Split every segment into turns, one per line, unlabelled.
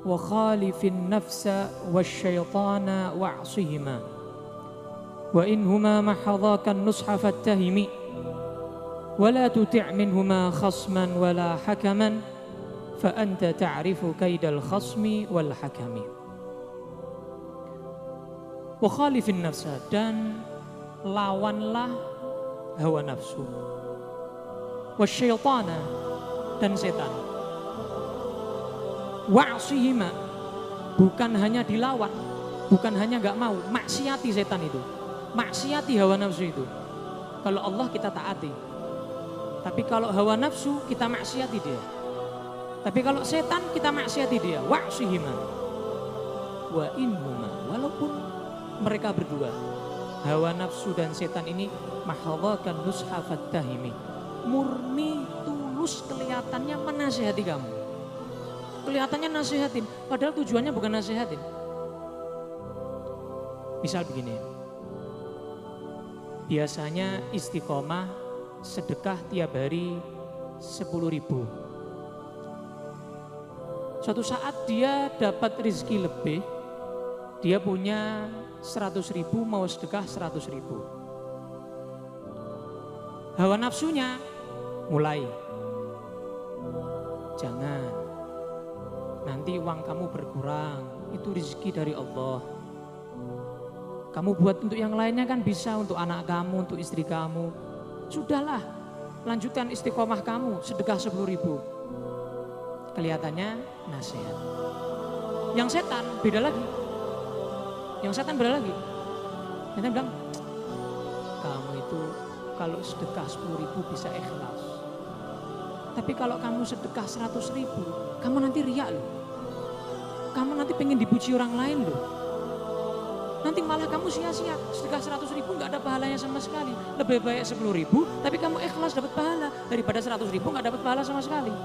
wa khalifin nafsa wasyaitana wa'sihima wa inhuma mahadhakan nusha fattahimi wa la tuti' minhuma khasman wala hakaman fa anta ta'rifu kaidal khasmi wal hakami. Wa khalifin nafsa, dan lawanlah hawa nafsu, wasyaitana, dan setan. Wa'sihima, bukan hanya dilawan, bukan hanya gak mau, maksiati setan itu, maksiati hawa nafsu itu. Kalau Allah kita taati, tapi kalau hawa nafsu kita maksiati dia. Tapi kalau setan kita maksiati dia. Wa'sihima wa inhuma, walaupun mereka berdua, hawa nafsu dan setan ini, mahadhakan nusha fattahimi, murni tulus kelihatannya menasihati kamu, kelihatannya nasihatin, padahal tujuannya bukan nasihatin. Misal begini, biasanya istiqomah sedekah tiap hari 10.000. Suatu saat dia dapat rezeki lebih, dia punya 100.000, mau sedekah 100.000. Hawa nafsunya mulai, jangan, nanti uang kamu berkurang, itu rezeki dari Allah. Kamu buat untuk yang lainnya kan bisa, untuk anak kamu, untuk istri kamu. Sudahlah, lanjutkan istiqomah kamu, sedekah 10.000. Kelihatannya nasihat. Yang setan beda lagi. Yang setan beda lagi. Setan bilang, kamu itu kalau sedekah 10.000 bisa ikhlas. Tapi kalau kamu sedekah 100.000, kamu nanti riak loh. Kamu nanti pengen dipuji orang lain loh. Nanti malah kamu sia-sia. Sedekah 100.000 gak ada pahalanya sama sekali. Lebih baik 10.000, tapi kamu ikhlas dapat pahala, daripada 100.000 gak dapat pahala sama sekali.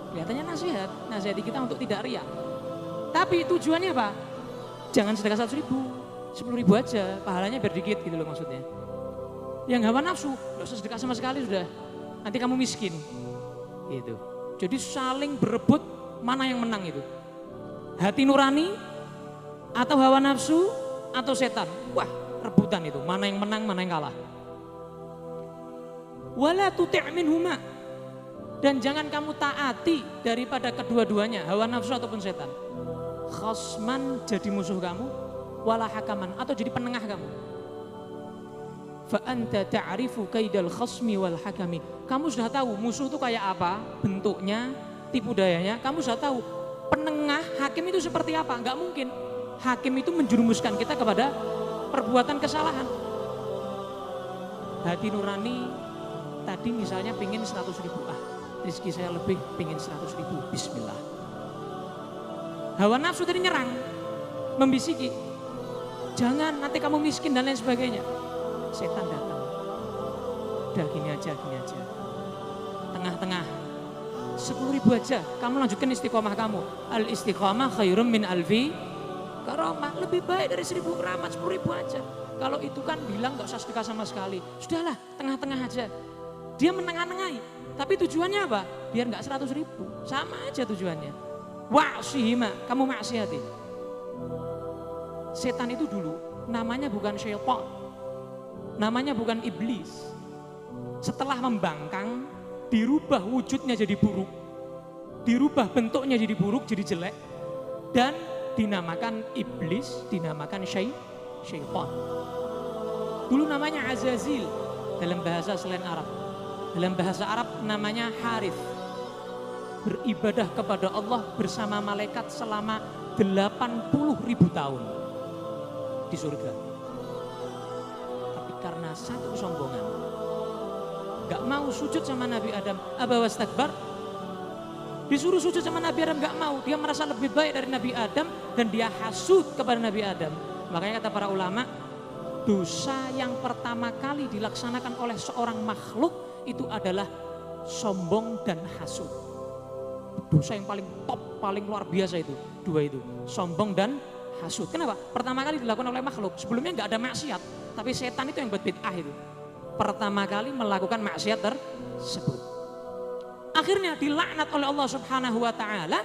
Kelihatannya nasihat, nasihati kita untuk tidak riak. Tapi tujuannya apa? Jangan sedekah 100.000, 10.000 aja, pahalanya biar dikit gitu loh maksudnya. Yang hawa nafsu, gak usah sedekah sama sekali sudah, nanti kamu miskin. Gitu. Jadi saling berebut mana yang menang itu. Hati nurani atau hawa nafsu atau setan. Wah, rebutan itu, mana yang menang, mana yang kalah. Wala tuti' minhuma, dan jangan kamu taati daripada kedua-duanya, hawa nafsu ataupun setan. Khasman, jadi musuh kamu, wala hakaman, atau jadi penengah kamu. Fa anta ta'rifu kaidal khasmi wal hakami. Kamu sudah tahu musuh itu kayak apa, bentuknya, tipu dayanya, kamu sudah tahu. Penengah, hakim itu seperti apa? Enggak mungkin. Hakim itu menjerumuskan kita kepada perbuatan kesalahan. Hati nurani tadi misalnya pengen 100.000, rezeki saya lebih, pengen 100.000, bismillah. Hawa nafsu tadi nyerang, membisiki, jangan nanti kamu miskin dan lain sebagainya. Setan datang, udah gini aja, tengah-tengah, 10.000 aja, kamu lanjutkan istiqomah kamu. Al istiqomah khairum min alfi karamah, lebih baik dari 1.000 keramat, 10.000 aja. Kalau itu kan bilang gak usah sedekah sama sekali, sudahlah tengah-tengah aja. Dia menengah-nengahi, tapi tujuannya apa? Biar gak 100.000, sama aja tujuannya. Wa'sihima, kamu maksiati. Setan itu dulu namanya bukan syaitan, namanya bukan iblis. Setelah membangkang, dirubah wujudnya jadi buruk, dirubah bentuknya jadi buruk, jadi jelek, dan dinamakan iblis, dinamakan syaitan. Dulu namanya Azazil dalam bahasa selain Arab. Dalam bahasa Arab namanya Harith. Beribadah kepada Allah bersama malaikat selama 80.000 tahun di surga. Tapi karena satu kesombongan, gak mau sujud sama Nabi Adam, aba wastakbar. Disuruh sujud sama Nabi Adam gak mau, dia merasa lebih baik dari Nabi Adam dan dia hasud kepada Nabi Adam. Makanya kata para ulama, dosa yang pertama kali dilaksanakan oleh seorang makhluk itu adalah sombong dan hasud. Dosa yang paling top, paling luar biasa itu, dua itu, sombong dan hasud. Kenapa? Pertama kali dilakukan oleh makhluk, sebelumnya gak ada maksiat, tapi setan itu yang buat bid'ah itu. Pertama kali melakukan maksiat tersebut. Akhirnya dilaknat oleh Allah Subhanahu wa taala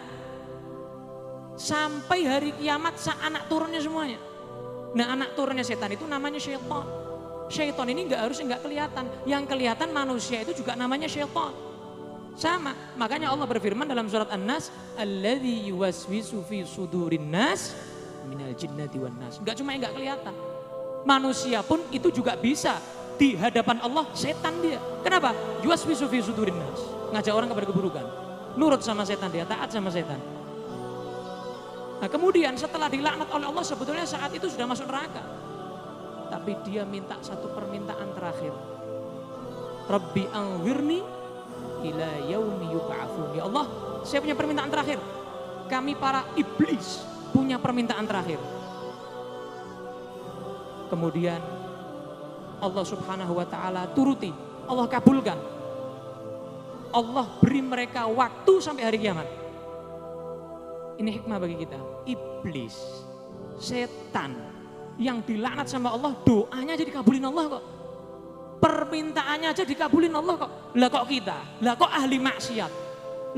sampai hari kiamat anak turunnya semuanya. Nah anak turunnya setan itu namanya syaitan. Syaitan ini nggak kelihatan. Yang kelihatan manusia itu juga namanya syaitan. Sama, makanya Allah berfirman dalam surat An-Nas, alladzi yuwaswisu fi sudurin nas minal jinnati wan nas. Enggak cuma yang enggak kelihatan. Manusia pun itu juga bisa di hadapan Allah setan dia. Kenapa? Yuwaswisu fi sudurin nas. Ngajak orang kepada keburukan. Nurut sama setan dia, taat sama setan. Nah, kemudian setelah dilaknat oleh Allah sebetulnya saat itu sudah masuk neraka. Tapi dia minta satu permintaan terakhir. Rabbi anzirni ila yaumi yub'atsun. Ya Allah, saya punya permintaan terakhir. Kami para iblis punya permintaan terakhir. Kemudian Allah Subhanahu wa taala turuti, Allah kabulkan. Allah beri mereka waktu sampai hari kiamat. Ini hikmah bagi kita. Iblis, setan yang dilaknat sama Allah, doanya jadi kabulin Allah kok. Permintaannya aja dikabulin Allah kok. Lah kok kita? Lah kok ahli maksiat?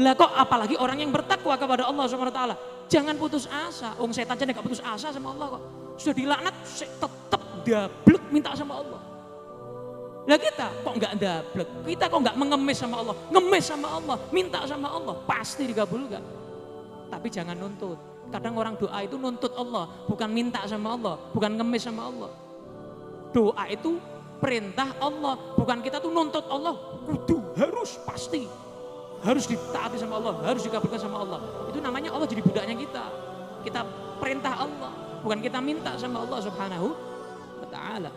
Lah kok apalagi orang yang bertakwa kepada Allah Subhanahu wa taala? Jangan putus asa. Setan aja enggak putus asa sama Allah kok. Sudah dilaknat tetap dablek minta sama Allah. Lah kita kok enggak dablek? Kita kok enggak mengemis sama Allah? Ngemis sama Allah, minta sama Allah, pasti dikabulkan. Tapi jangan nuntut. Kadang orang doa itu nuntut Allah, bukan minta sama Allah, bukan ngemis sama Allah. Doa itu perintah Allah, bukan kita tuh nuntut Allah, kudu harus pasti. Harus ditaati sama Allah, harus dikabulkan sama Allah. Itu namanya Allah jadi budaknya kita. Kita perintah Allah, bukan kita minta sama Allah Subhanahu wa taala.